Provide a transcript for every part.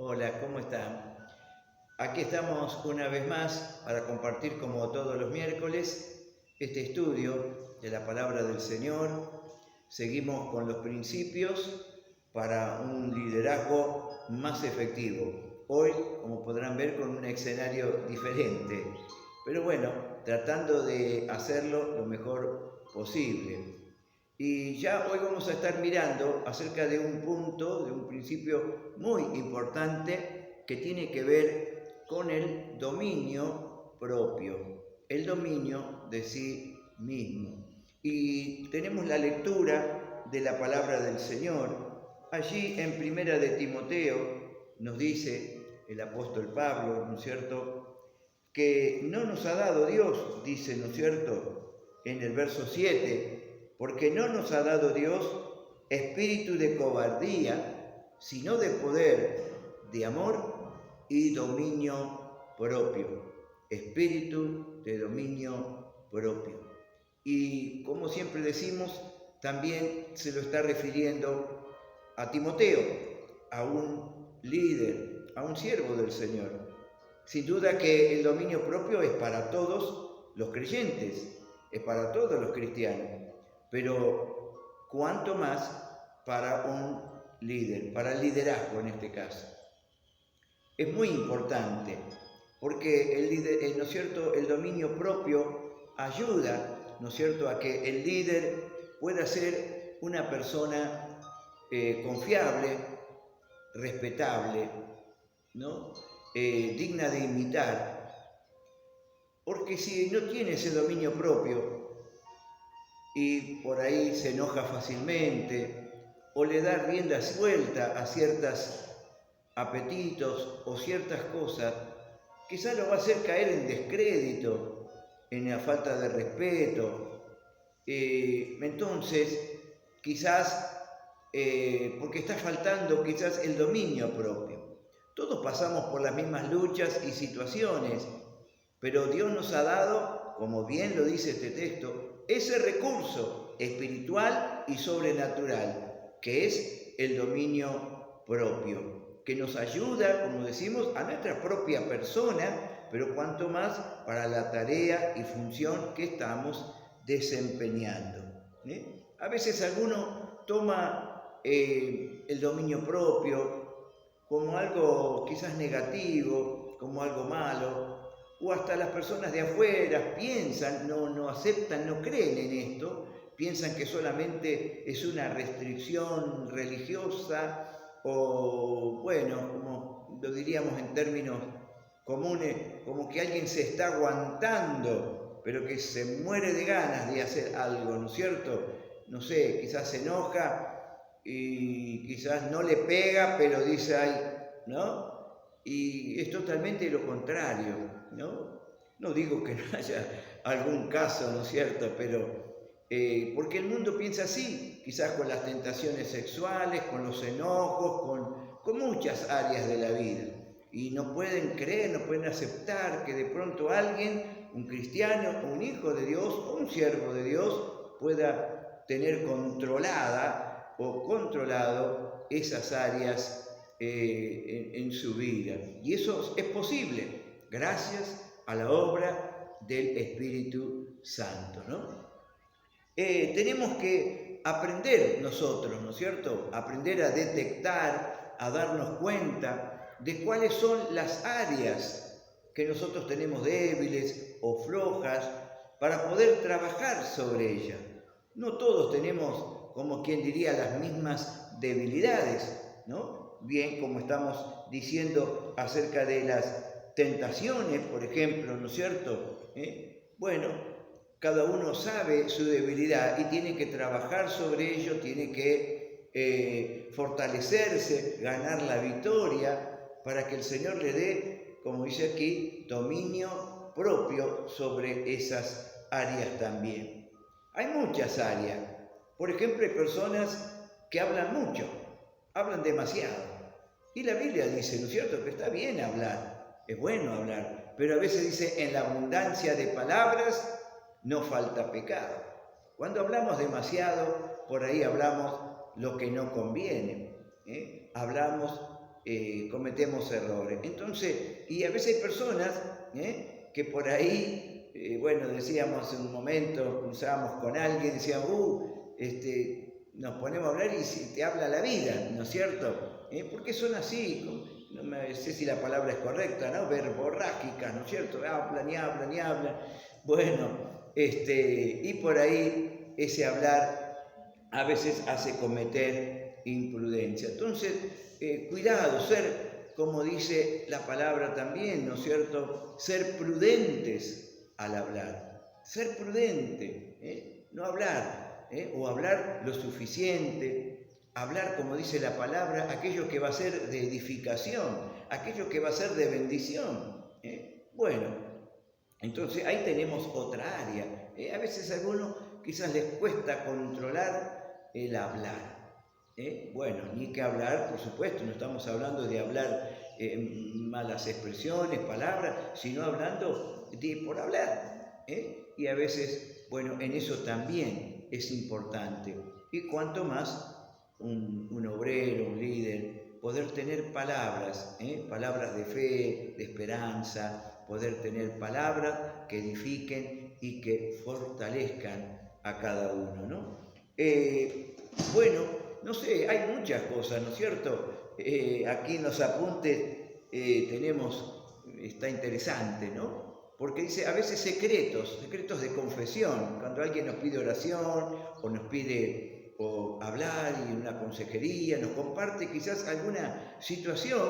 Hola, ¿cómo están? Aquí estamos una vez más para compartir como todos los miércoles este estudio de la palabra del Señor. Seguimos con los principios para un liderazgo más efectivo. Hoy, como podrán ver, con un escenario diferente, pero bueno, tratando de hacerlo lo mejor posible. Y ya hoy vamos a estar mirando acerca de un punto, de un principio muy importante que tiene que ver con el dominio propio, el dominio de sí mismo. Y tenemos la lectura de la palabra del Señor. Allí en Primera de Timoteo nos dice el apóstol Pablo, ¿no es cierto?, que no nos ha dado Dios, dice, ¿no es cierto?, en el verso 7, porque no nos ha dado Dios espíritu de cobardía, sino de poder, de amor y dominio propio. Espíritu de dominio propio. Y como siempre decimos, también se lo está refiriendo a Timoteo, a un líder, a un siervo del Señor. Sin duda que el dominio propio es para todos los creyentes, es para todos los cristianos, pero cuánto más para un líder, para el liderazgo en este caso. Es muy importante porque ¿no es cierto?, el dominio propio ayuda, ¿no es cierto?, a que el líder pueda ser una persona confiable, respetable, ¿no?, digna de imitar. Porque si no tiene ese dominio propio y por ahí se enoja fácilmente o le da rienda suelta a ciertos apetitos o ciertas cosas, quizás lo va a hacer caer en descrédito, en la falta de respeto. Entonces, quizás porque está faltando quizás el dominio propio. Todos pasamos por las mismas luchas y situaciones, pero Dios nos ha dado, como bien lo dice este texto, ese recurso espiritual y sobrenatural, que es el dominio propio, que nos ayuda, como decimos, a nuestra propia persona, pero cuanto más para la tarea y función que estamos desempeñando. A veces alguno toma el dominio propio como algo quizás negativo, como algo malo, o hasta las personas de afuera piensan, no aceptan, no creen en esto, piensan que solamente es una restricción religiosa o, bueno, como lo diríamos en términos comunes, como que alguien se está aguantando, pero que se muere de ganas de hacer algo, ¿no es cierto? No sé, quizás se enoja y quizás no le pega, pero dice, ay, ¿no? Y es totalmente lo contrario, ¿no? No digo que no haya algún caso, ¿no es cierto?, pero porque el mundo piensa así, quizás con las tentaciones sexuales, con los enojos, con muchas áreas de la vida. Y no pueden creer, no pueden aceptar que de pronto alguien, un cristiano, un hijo de Dios o un siervo de Dios pueda tener controlada o controlado esas áreas en su vida. Y eso es posible gracias a la obra del Espíritu Santo, ¿no? Tenemos que aprender nosotros, ¿no es cierto?, aprender a detectar, a darnos cuenta de cuáles son las áreas que nosotros tenemos débiles o flojas para poder trabajar sobre ellas. No todos tenemos, como quien diría, las mismas debilidades, ¿no? Bien, como estamos diciendo acerca de las tentaciones, por ejemplo, ¿no es cierto? Bueno, cada uno sabe su debilidad y tiene que trabajar sobre ello, tiene que fortalecerse, ganar la victoria, para que el Señor le dé, como dice aquí, dominio propio sobre esas áreas también. Hay muchas áreas. Por ejemplo, hay personas que hablan mucho, hablan demasiado. Y la Biblia dice, ¿no es cierto?, que está bien hablar, es bueno hablar, pero a veces dice, en la abundancia de palabras no falta pecado. Cuando hablamos demasiado, por ahí hablamos lo que no conviene, hablamos cometemos errores. Entonces, y a veces hay personas que por ahí, bueno, decíamos en un momento, cruzábamos con alguien, decíamos, nos ponemos a hablar y te habla la vida, ¿no es cierto? Porque son así, no me sé si la palabra es correcta, ¿no? Verborrágicas, ¿no es cierto? Hablan y hablan y hablan. Bueno, y por ahí ese hablar a veces hace cometer imprudencia. Entonces, cuidado, ser, como dice la palabra también, ¿no es cierto? Ser prudentes al hablar. Ser prudente, no hablar, o hablar lo suficiente. Hablar, como dice la palabra, aquello que va a ser de edificación, aquello que va a ser de bendición. Bueno, entonces ahí tenemos otra área. A veces a algunos quizás les cuesta controlar el hablar. Bueno, ni que hablar, por supuesto, no estamos hablando de hablar malas expresiones, palabras, sino hablando por hablar. Y a veces, bueno, en eso también es importante. Y cuanto más un obrero, un líder, poder tener palabras, palabras de fe, de esperanza, poder tener palabras que edifiquen y que fortalezcan a cada uno, ¿no? Bueno, no sé, hay muchas cosas, ¿no es cierto? Aquí en los apuntes tenemos, está interesante, ¿no? Porque dice, a veces secretos de confesión, cuando alguien nos pide oración o nos pide hablar y una consejería, nos comparte quizás alguna situación,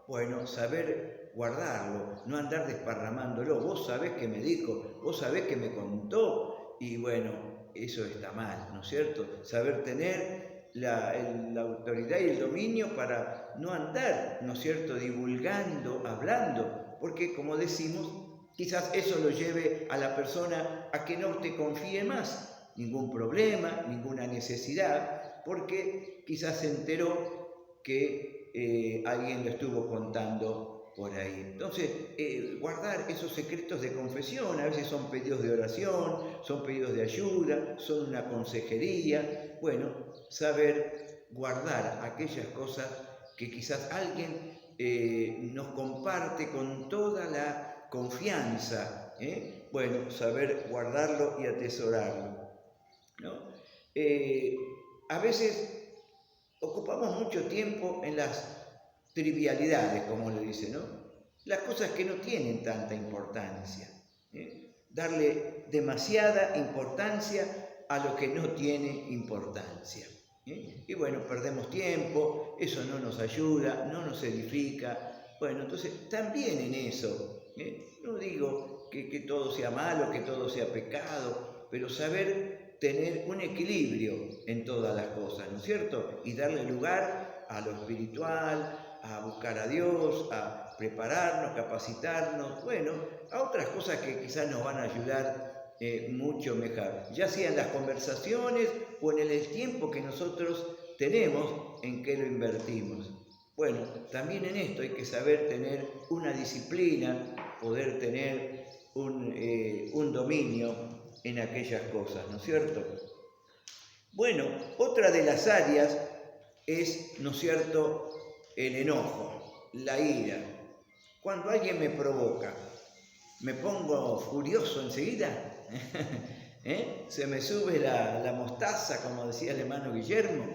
bueno, saber guardarlo, no andar desparramándolo. Vos sabés que me dijo, vos sabés que me contó, y bueno, eso está mal, ¿no es cierto? Saber tener la autoridad y el dominio para no andar, ¿no es cierto?, divulgando, hablando, porque como decimos, quizás eso lo lleve a la persona a que no te confíe más. Ningún problema, ninguna necesidad, porque quizás se enteró que alguien lo estuvo contando por ahí. Entonces, guardar esos secretos de confesión, a veces son pedidos de oración, son pedidos de ayuda, son una consejería. Bueno, saber guardar aquellas cosas que quizás alguien nos comparte con toda la confianza. Bueno, saber guardarlo y atesorarlo, ¿no? A veces ocupamos mucho tiempo en las trivialidades, como le dice, ¿no? Las cosas que no tienen tanta importancia. Darle demasiada importancia a lo que no tiene importancia. Y bueno, perdemos tiempo, eso no nos ayuda, no nos edifica. Bueno, entonces también en eso, no digo que todo sea malo, que todo sea pecado, pero saber tener un equilibrio en todas las cosas, ¿no es cierto? Y darle lugar a lo espiritual, a buscar a Dios, a prepararnos, capacitarnos, bueno, a otras cosas que quizás nos van a ayudar mucho mejor, ya sea en las conversaciones o en el tiempo que nosotros tenemos en que lo invertimos. Bueno, también en esto hay que saber tener una disciplina, poder tener un dominio en aquellas cosas, ¿no es cierto? Bueno, otra de las áreas es, ¿no es cierto?, el enojo, la ira. Cuando alguien me provoca, me pongo furioso enseguida, se me sube la mostaza, como decía el hermano Guillermo,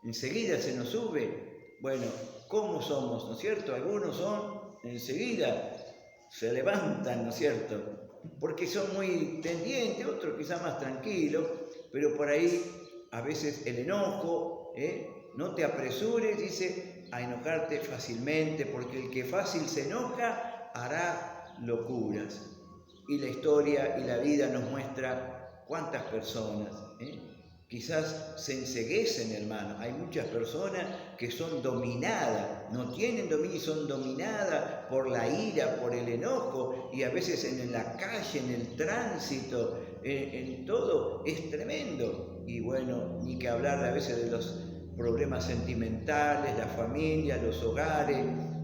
enseguida se nos sube. Bueno, ¿cómo somos, no es cierto? Algunos son enseguida, se levantan, ¿no es cierto?, porque son muy tendientes, otros quizás más tranquilos, pero por ahí a veces el enojo, no te apresures, dice, a enojarte fácilmente, porque el que fácil se enoja hará locuras. Y la historia y la vida nos muestra cuántas personas quizás se enceguecen, hermano. Hay muchas personas que son dominadas, no tienen dominio y son dominadas por la ira, por el enojo, y a veces en la calle, en el tránsito, en todo, es tremendo. Y bueno, ni que hablar a veces de los problemas sentimentales, la familia, los hogares,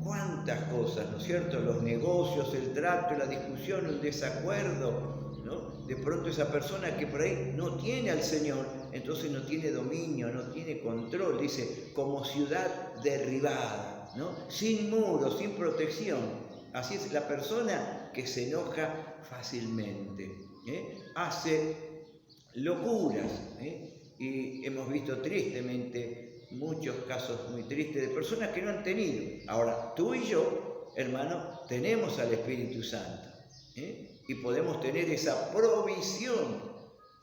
cuántas cosas, ¿no es cierto? Los negocios, el trato, la discusión, el desacuerdo. ¿no? De pronto esa persona que por ahí no tiene al Señor, entonces no tiene dominio, no tiene control, dice, como ciudad derribada, ¿no? Sin muros, sin protección. Así es la persona que se enoja fácilmente, hace locuras, y hemos visto tristemente muchos casos muy tristes de personas que no han tenido. Ahora, tú y yo, hermano, tenemos al Espíritu Santo, y podemos tener esa provisión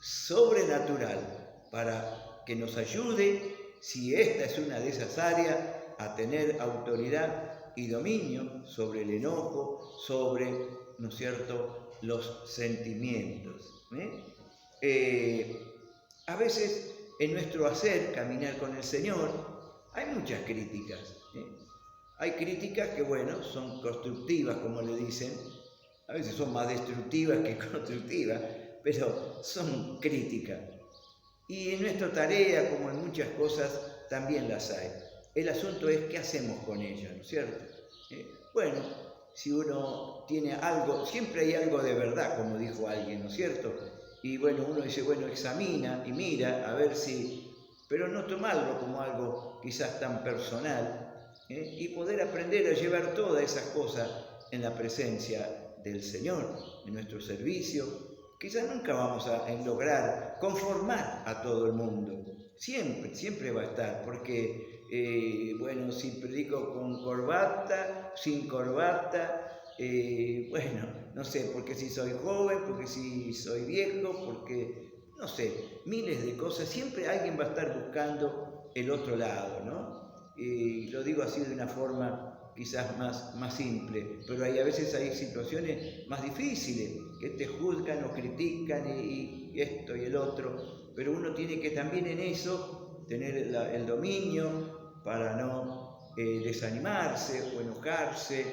sobrenatural para que nos ayude, si esta es una de esas áreas, a tener autoridad y dominio sobre el enojo, sobre, ¿no es cierto?, los sentimientos. A veces en nuestro hacer, caminar con el Señor, hay muchas críticas. Hay críticas que, bueno, son constructivas, como le dicen. A veces son más destructivas que constructivas, pero son críticas. Y en nuestra tarea, como en muchas cosas, también las hay. El asunto es qué hacemos con ellas, ¿no es cierto? Bueno, si uno tiene algo, siempre hay algo de verdad, como dijo alguien, ¿no es cierto? Y bueno, uno dice, bueno, examina y mira a ver si, pero no tomarlo como algo quizás tan personal, y poder aprender a llevar todas esas cosas en la presencia del Señor, en nuestro servicio. Quizás nunca vamos a lograr conformar a todo el mundo, siempre va a estar, porque, bueno, si predico con corbata, sin corbata, bueno, no sé, porque si soy joven, porque si soy viejo, porque, no sé, miles de cosas, siempre alguien va a estar buscando el otro lado, ¿no? Y lo digo así de una forma quizás más simple, pero a veces hay situaciones más difíciles, que te juzgan o critican y esto y el otro, pero uno tiene que también en eso tener el dominio para no desanimarse o enojarse,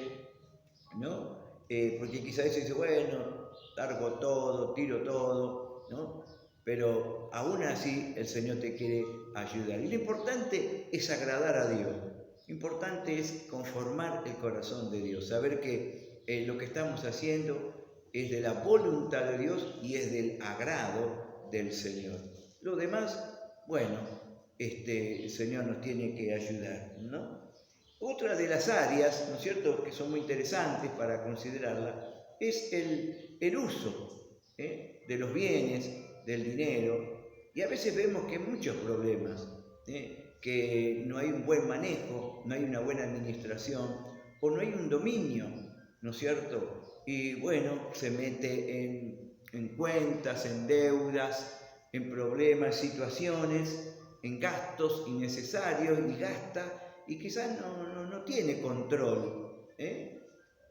¿no? Porque quizás eso dice, bueno, largo todo, tiro todo, ¿no? Pero aún así el Señor te quiere ayudar. Y lo importante es agradar a Dios. Lo importante es conformar el corazón de Dios, saber que lo que estamos haciendo es de la voluntad de Dios y es del agrado del Señor. Lo demás, bueno, el Señor nos tiene que ayudar, ¿no? Otra de las áreas, ¿no es cierto?, que son muy interesantes para considerarla, es el uso de los bienes, del dinero, y a veces vemos que hay muchos problemas, que no hay un buen manejo, no hay una buena administración, o no hay un dominio, ¿no es cierto? Y bueno, se mete en cuentas, en deudas, en problemas, situaciones, en gastos innecesarios, y gasta, y quizás no tiene control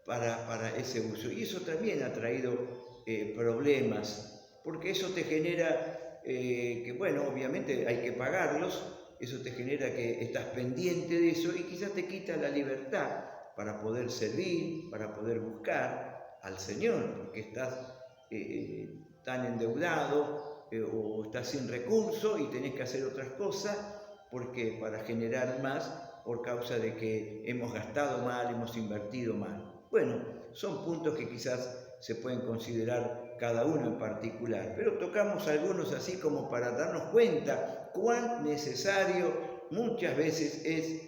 para ese uso. Y eso también ha traído problemas, porque eso te genera que, bueno, obviamente hay que pagarlos, eso te genera que estás pendiente de eso y quizás te quita la libertad para poder servir, para poder buscar al Señor, porque estás tan endeudado o estás sin recursos y tenés que hacer otras cosas porque para generar más por causa de que hemos gastado mal, hemos invertido mal. Bueno, son puntos que quizás se pueden considerar cada uno en particular, pero tocamos algunos así como para darnos cuenta cuán necesario muchas veces es,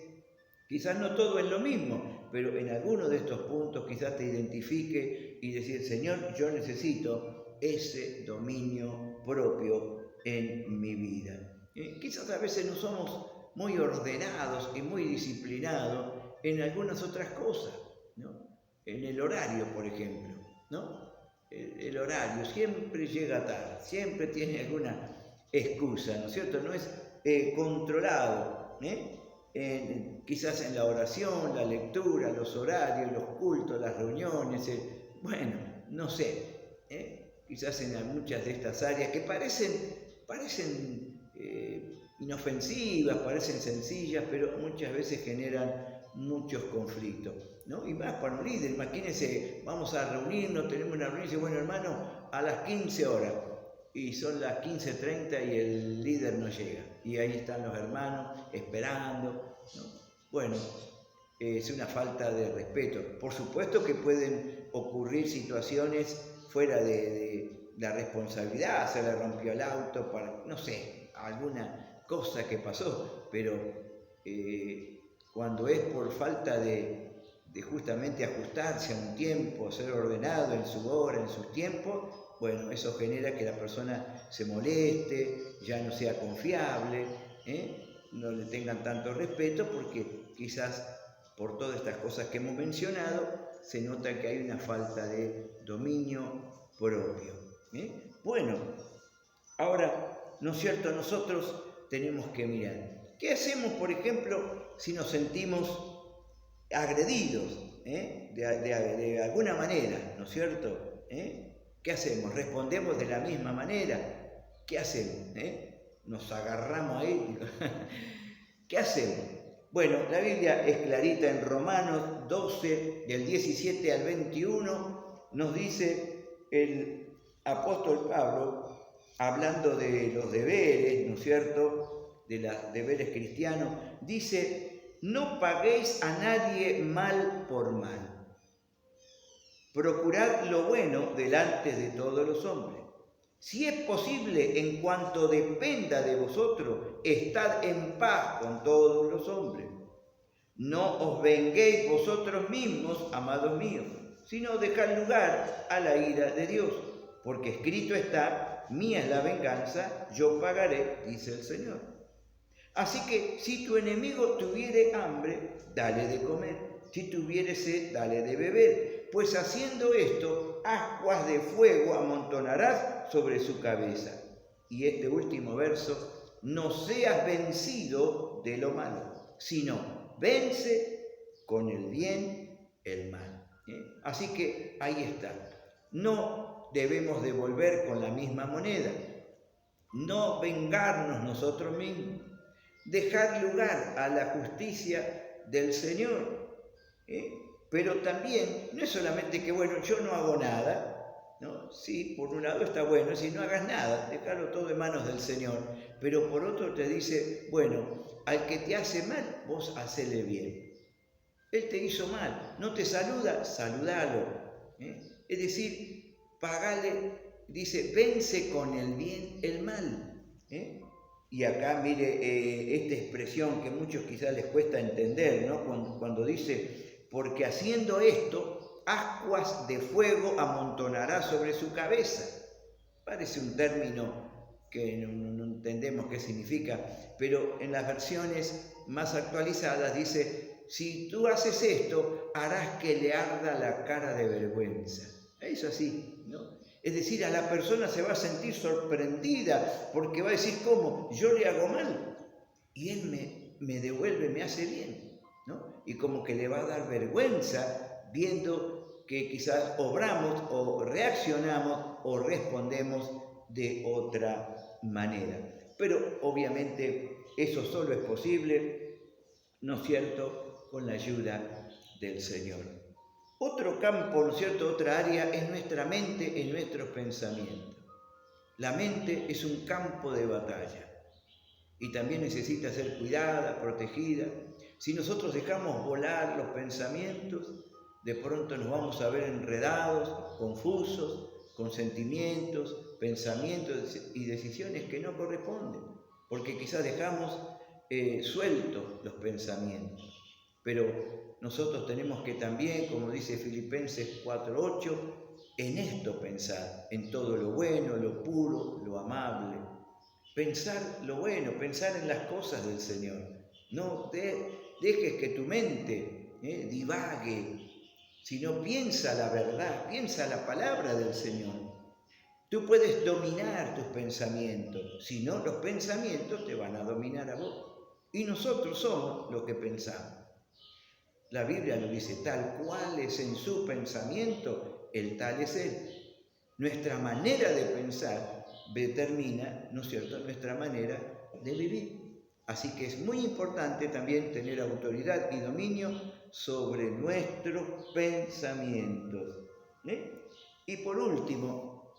quizás no todo es lo mismo, pero en alguno de estos puntos quizás te identifique y decir, Señor, yo necesito ese dominio propio en mi vida. Quizás a veces no somos muy ordenados y muy disciplinados en algunas otras cosas, ¿no? En el horario, por ejemplo, ¿no? El horario siempre llega tarde, siempre tiene alguna excusa, ¿no es cierto? No es controlado, quizás en la oración, la lectura, los horarios, los cultos, las reuniones, bueno, no sé, quizás en muchas de estas áreas que parecen inofensivas, parecen sencillas, pero muchas veces generan muchos conflictos, ¿no? Y más para un líder, imagínense, vamos a reunirnos, tenemos una reunión y dice, bueno, hermano, a las 15 horas, y son las 15:30 y el líder no llega, y ahí están los hermanos esperando, ¿no? Bueno, es una falta de respeto. Por supuesto que pueden ocurrir situaciones fuera de la responsabilidad, se le rompió el auto, no sé, alguna cosa que pasó, pero cuando es por falta de justamente ajustarse a un tiempo, ser ordenado en su hora, en sus tiempos, bueno, eso genera que la persona se moleste, ya no sea confiable, no le tengan tanto respeto, porque quizás por todas estas cosas que hemos mencionado, se nota que hay una falta de dominio propio. Bueno, ahora, ¿no es cierto? Nosotros tenemos que mirar. ¿Qué hacemos, por ejemplo, si nos sentimos agredidos de alguna manera, ¿no es cierto? ¿Qué hacemos? ¿Respondemos de la misma manera? ¿Qué hacemos? ¿Nos agarramos ahí? ¿Qué hacemos? Bueno, la Biblia es clarita en Romanos 12, del 17 al 21, nos dice el apóstol Pablo, hablando de los deberes, ¿no es cierto?, de los deberes cristianos, dice: no paguéis a nadie mal por mal. Procurad lo bueno delante de todos los hombres. Si es posible, en cuanto dependa de vosotros, estad en paz con todos los hombres. No os venguéis vosotros mismos, amados míos, sino dejad lugar a la ira de Dios, porque escrito está: mía es la venganza, yo pagaré, dice el Señor. Así que si tu enemigo tuviere hambre, dale de comer; si tuviere sed, dale de beber, pues haciendo esto, ascuas de fuego amontonarás sobre su cabeza. Y este último verso: no seas vencido de lo malo, sino vence con el bien el mal. Así que ahí está. No debemos devolver con la misma moneda, no vengarnos nosotros mismos, dejar lugar a la justicia del Señor. Pero también no es solamente que, bueno, yo no hago nada, ¿no? Sí, por un lado está bueno, si no hagas nada, dejarlo todo en manos del Señor, pero por otro te dice, bueno, al que te hace mal, vos hacele bien. Él te hizo mal, no te saluda, saludalo. Es decir, pagale, dice, vence con el bien el mal. Y acá mire esta expresión que a muchos quizás les cuesta entender, ¿no? Cuando dice: porque haciendo esto, ascuas de fuego amontonará sobre su cabeza. Parece un término que no entendemos qué significa, pero en las versiones más actualizadas dice: si tú haces esto, harás que le arda la cara de vergüenza. Es así, ¿no? Es decir, a la persona se va a sentir sorprendida, porque va a decir: ¿cómo? Yo le hago mal y él me devuelve, me hace bien, ¿no? Y como que le va a dar vergüenza viendo que quizás obramos o reaccionamos o respondemos de otra manera. Pero obviamente eso solo es posible, ¿no es cierto?, con la ayuda del Señor. Otro campo, ¿no es cierto?, otra área es nuestra mente, en nuestros pensamientos. La mente es un campo de batalla y también necesita ser cuidada, protegida. Si nosotros dejamos volar los pensamientos, de pronto nos vamos a ver enredados, confusos, con sentimientos, pensamientos y decisiones que no corresponden, porque quizás dejamos sueltos los pensamientos. Pero nosotros tenemos que también, como dice Filipenses 4:8, en esto pensar, en todo lo bueno, lo puro, lo amable. Pensar lo bueno, pensar en las cosas del Señor. No dejes que tu mente divague, sino piensa la verdad, piensa la palabra del Señor. Tú puedes dominar tus pensamientos, si no, los pensamientos te van a dominar a vos. Y nosotros somos lo que pensamos. La Biblia nos dice: tal cual es en su pensamiento, el tal es él. Nuestra manera de pensar determina, ¿no es cierto?, nuestra manera de vivir. Así que es muy importante también tener autoridad y dominio sobre nuestros pensamientos. Y por último,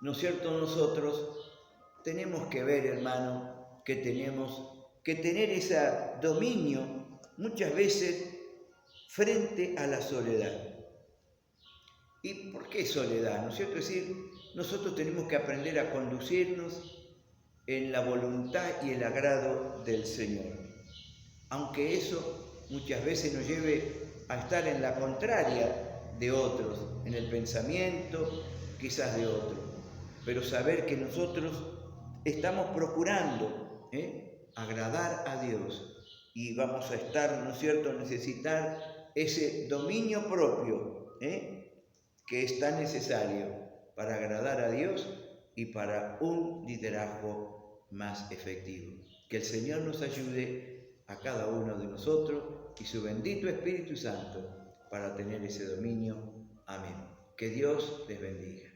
¿no es cierto?, nosotros tenemos que ver, hermano, que tenemos que tener ese dominio muchas veces frente a la soledad. ¿Y por qué soledad? ¿No es cierto? Es decir, nosotros tenemos que aprender a conducirnos en la voluntad y el agrado del Señor. Aunque eso muchas veces nos lleve a estar en la contraria de otros, en el pensamiento quizás de otros. Pero saber que nosotros estamos procurando agradar a Dios y vamos a estar, ¿no es cierto?, necesitar ese dominio propio que es tan necesario para agradar a Dios y para un liderazgo más efectivo. Que el Señor nos ayude a cada uno de nosotros y su bendito Espíritu Santo para tener ese dominio. Amén. Que Dios les bendiga.